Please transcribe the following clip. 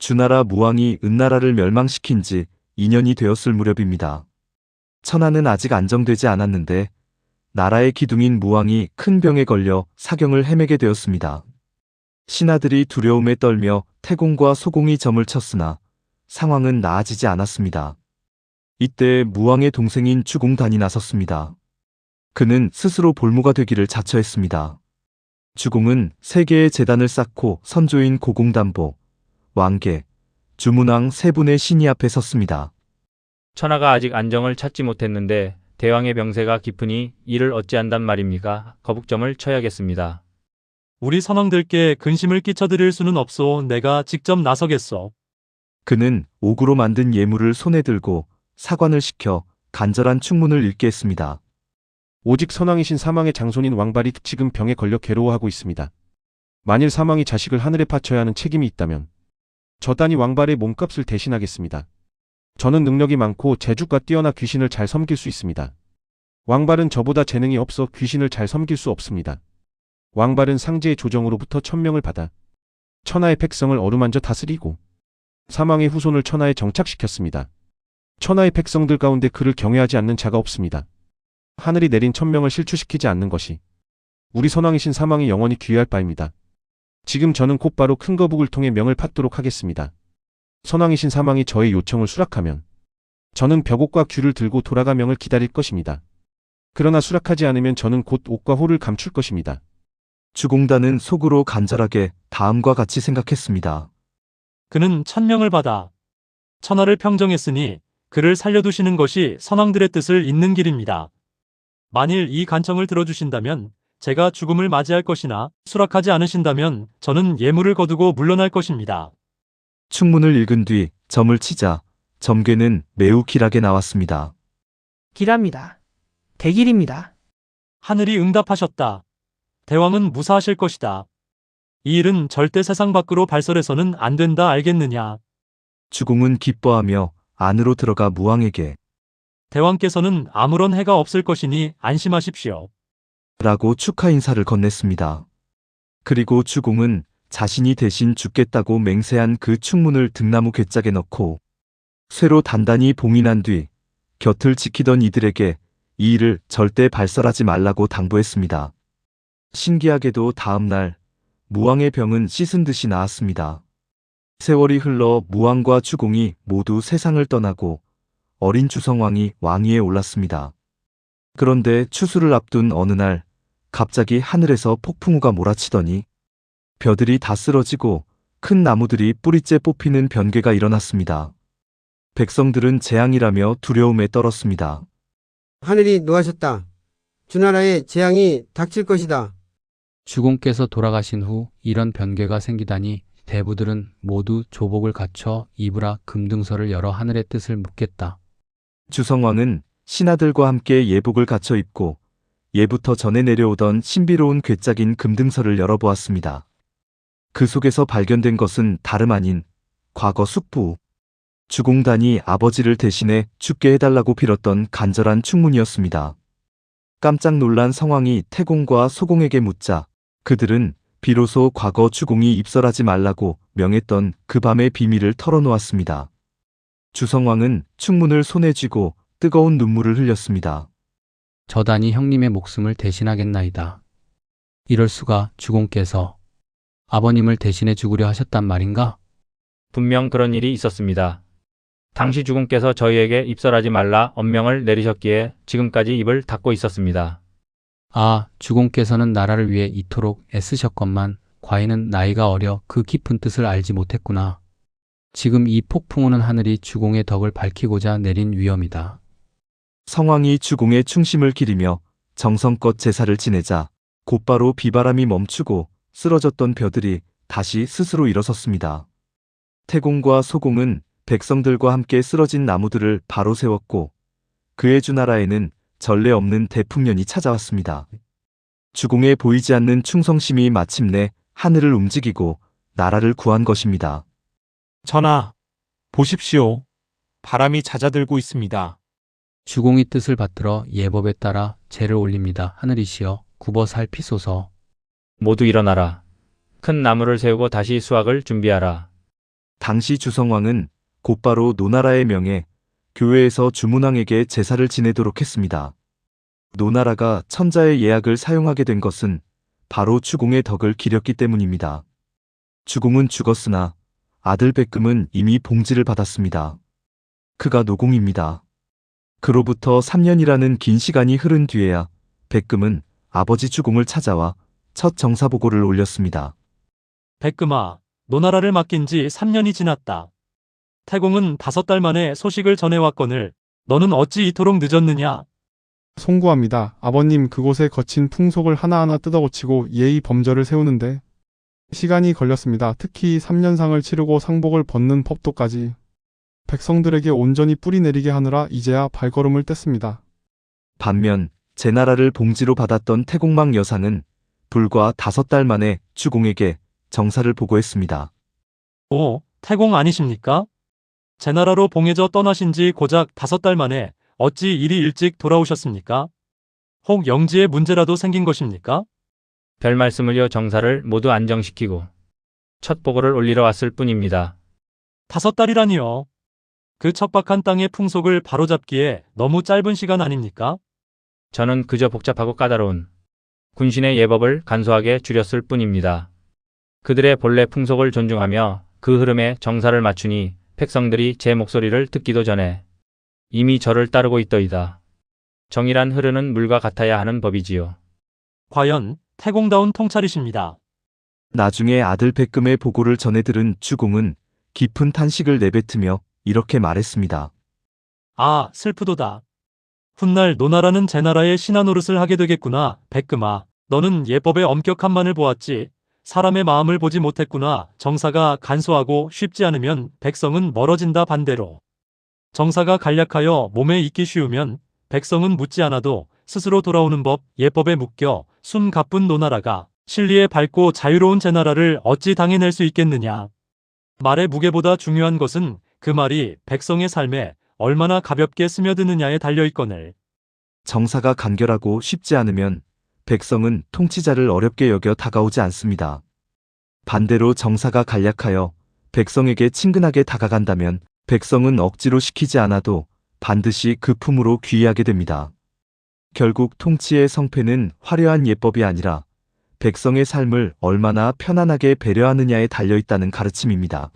주나라 무왕이 은나라를 멸망시킨 지 2년이 되었을 무렵입니다. 천하는 아직 안정되지 않았는데 나라의 기둥인 무왕이 큰 병에 걸려 사경을 헤매게 되었습니다. 신하들이 두려움에 떨며 태공과 소공이 점을 쳤으나 상황은 나아지지 않았습니다. 이때 무왕의 동생인 주공단이 나섰습니다. 그는 스스로 볼모가 되기를 자처했습니다. 주공은 3개의 제단을 쌓고 선조인 고공단보, 왕계, 주문왕 3분의 신이 앞에 섰습니다. 천하가 아직 안정을 찾지 못했는데 대왕의 병세가 깊으니 이를 어찌한단 말입니까? 거북점을 쳐야겠습니다. 우리 선왕들께 근심을 끼쳐드릴 수는 없소. 내가 직접 나서겠소. 그는 옥으로 만든 예물을 손에 들고 사관을 시켜 간절한 충문을 읽게 했습니다. 오직 선왕이신 사망의 장손인 왕발이 지금 병에 걸려 괴로워하고 있습니다. 만일 사망이 자식을 하늘에 바쳐야 하는 책임이 있다면 저 단이 왕발의 몸값을 대신하겠습니다. 저는 능력이 많고 재주가 뛰어나 귀신을 잘 섬길 수 있습니다. 왕발은 저보다 재능이 없어 귀신을 잘 섬길 수 없습니다. 왕발은 상제의 조정으로부터 천명을 받아 천하의 백성을 어루만져 다스리고 사망의 후손을 천하에 정착시켰습니다. 천하의 백성들 가운데 그를 경외하지 않는 자가 없습니다. 하늘이 내린 천명을 실추시키지 않는 것이 우리 선왕이신 사망이 영원히 귀할 바입니다. 지금 저는 곧바로 큰 거북을 통해 명을 받도록 하겠습니다. 선왕이신 사망이 저의 요청을 수락하면 저는 벽옥과 귤을 들고 돌아가 명을 기다릴 것입니다. 그러나 수락하지 않으면 저는 곧 옥과 호를 감출 것입니다. 주공단은 속으로 간절하게 다음과 같이 생각했습니다. 그는 천명을 받아 천하를 평정했으니 그를 살려두시는 것이 선왕들의 뜻을 잇는 길입니다. 만일 이 간청을 들어주신다면 제가 죽음을 맞이할 것이나 수락하지 않으신다면 저는 예물을 거두고 물러날 것입니다. 충문을 읽은 뒤 점을 치자 점괘는 매우 길하게 나왔습니다. 길합니다. 대길입니다. 하늘이 응답하셨다. 대왕은 무사하실 것이다. 이 일은 절대 세상 밖으로 발설해서는 안 된다 알겠느냐. 주공은 기뻐하며 안으로 들어가 무왕에게 대왕께서는 아무런 해가 없을 것이니 안심하십시오. 라고 축하 인사를 건넸습니다. 그리고 주공은 자신이 대신 죽겠다고 맹세한 그 충문을 등나무 괴짝에 넣고 쇠로 단단히 봉인한 뒤 곁을 지키던 이들에게 이 일을 절대 발설하지 말라고 당부했습니다. 신기하게도 다음 날 무왕의 병은 씻은 듯이 나았습니다. 세월이 흘러 무왕과 주공이 모두 세상을 떠나고 어린 주성왕이 왕위에 올랐습니다. 그런데 추수를 앞둔 어느 날 갑자기 하늘에서 폭풍우가 몰아치더니 벼들이 다 쓰러지고 큰 나무들이 뿌리째 뽑히는 변괴가 일어났습니다. 백성들은 재앙이라며 두려움에 떨었습니다. 하늘이 노하셨다. 주나라에 재앙이 닥칠 것이다. 주공께서 돌아가신 후 이런 변괴가 생기다니 대부들은 모두 조복을 갖춰 이브라 금등설을 열어 하늘의 뜻을 묻겠다. 주성왕은 신하들과 함께 예복을 갖춰 입고 예부터 전해 내려오던 신비로운 괴짝인 금등설을 열어보았습니다. 그 속에서 발견된 것은 다름 아닌 과거 숙부 주공단이 아버지를 대신해 죽게 해달라고 빌었던 간절한 충문이었습니다. 깜짝 놀란 성왕이 태공과 소공에게 묻자 그들은 비로소 과거 주공이 입설하지 말라고 명했던 그 밤의 비밀을 털어놓았습니다. 주성왕은 충문을 손에 쥐고 뜨거운 눈물을 흘렸습니다. 저단이 형님의 목숨을 대신하겠나이다. 이럴 수가 주공께서 아버님을 대신해 죽으려 하셨단 말인가? 분명 그런 일이 있었습니다. 당시 주공께서 저희에게 입설하지 말라 엄명을 내리셨기에 지금까지 입을 닫고 있었습니다. 아, 주공께서는 나라를 위해 이토록 애쓰셨건만 과인은 나이가 어려 그 깊은 뜻을 알지 못했구나. 지금 이 폭풍우는 하늘이 주공의 덕을 밝히고자 내린 위엄이다. 성왕이 주공의 충심을 기리며 정성껏 제사를 지내자 곧바로 비바람이 멈추고 쓰러졌던 벼들이 다시 스스로 일어섰습니다. 태공과 소공은 백성들과 함께 쓰러진 나무들을 바로 세웠고 그의 주나라에는 전례 없는 대풍년이 찾아왔습니다. 주공에 보이지 않는 충성심이 마침내 하늘을 움직이고 나라를 구한 것입니다. 전하, 보십시오. 바람이 잦아들고 있습니다. 주공의 뜻을 받들어 예법에 따라 제를 올립니다. 하늘이시여 굽어 살피소서. 모두 일어나라. 큰 나무를 세우고 다시 수확을 준비하라. 당시 주성왕은 곧바로 노나라의 명에 교회에서 주문왕에게 제사를 지내도록 했습니다. 노나라가 천자의 예약을 사용하게 된 것은 바로 주공의 덕을 기렸기 때문입니다. 주공은 죽었으나 아들 백금은 이미 봉지를 받았습니다. 그가 노공입니다. 그로부터 3년이라는 긴 시간이 흐른 뒤에야 백금은 아버지 주공을 찾아와 첫 정사보고를 올렸습니다. 백금아, 노나라를 맡긴 지 3년이 지났다. 태공은 5달 만에 소식을 전해왔거늘 너는 어찌 이토록 늦었느냐? 송구합니다. 아버님, 그곳의 거친 풍속을 하나하나 뜯어고치고 예의 범절을 세우는데 시간이 걸렸습니다. 특히 3년상을 치르고 상복을 벗는 법도까지 백성들에게 온전히 뿌리내리게 하느라 이제야 발걸음을 뗐습니다. 반면 제나라를 봉지로 받았던 태공망 여상은 불과 5달 만에 주공에게 정사를 보고했습니다. 오, 태공 아니십니까? 제나라로 봉해져 떠나신 지 고작 5달 만에 어찌 이리 일찍 돌아오셨습니까? 혹 영지에 문제라도 생긴 것입니까? 별 말씀을요 정사를 모두 안정시키고 첫 보고를 올리러 왔을 뿐입니다. 5달이라니요. 그 척박한 땅의 풍속을 바로잡기에 너무 짧은 시간 아닙니까? 저는 그저 복잡하고 까다로운 군신의 예법을 간소하게 줄였을 뿐입니다. 그들의 본래 풍속을 존중하며 그 흐름에 정사를 맞추니 백성들이 제 목소리를 듣기도 전에 이미 저를 따르고 있더이다. 정이란 흐르는 물과 같아야 하는 법이지요. 과연 태공다운 통찰이십니다. 나중에 아들 백금의 보고를 전해 들은 주공은 깊은 탄식을 내뱉으며 이렇게 말했습니다. 아, 슬프도다. 훗날 노나라는 제나라의 신하 노릇을 하게 되겠구나. 백금아, 너는 예법의 엄격함만을 보았지 사람의 마음을 보지 못했구나. 정사가 간소하고 쉽지 않으면 백성은 멀어진다. 반대로 정사가 간략하여 몸에 익기 쉬우면 백성은 묻지 않아도 스스로 돌아오는 법. 예법에 묶여 숨 가쁜 노나라가 신리에 밝고 자유로운 제나라를 어찌 당해낼 수 있겠느냐. 말의 무게보다 중요한 것은 그 말이 백성의 삶에 얼마나 가볍게 스며드느냐에 달려있거늘. 정사가 간결하고 쉽지 않으면 백성은 통치자를 어렵게 여겨 다가오지 않습니다. 반대로 정사가 간략하여 백성에게 친근하게 다가간다면 백성은 억지로 시키지 않아도 반드시 그 품으로 귀의하게 됩니다. 결국 통치의 성패는 화려한 예법이 아니라 백성의 삶을 얼마나 편안하게 배려하느냐에 달려있다는 가르침입니다.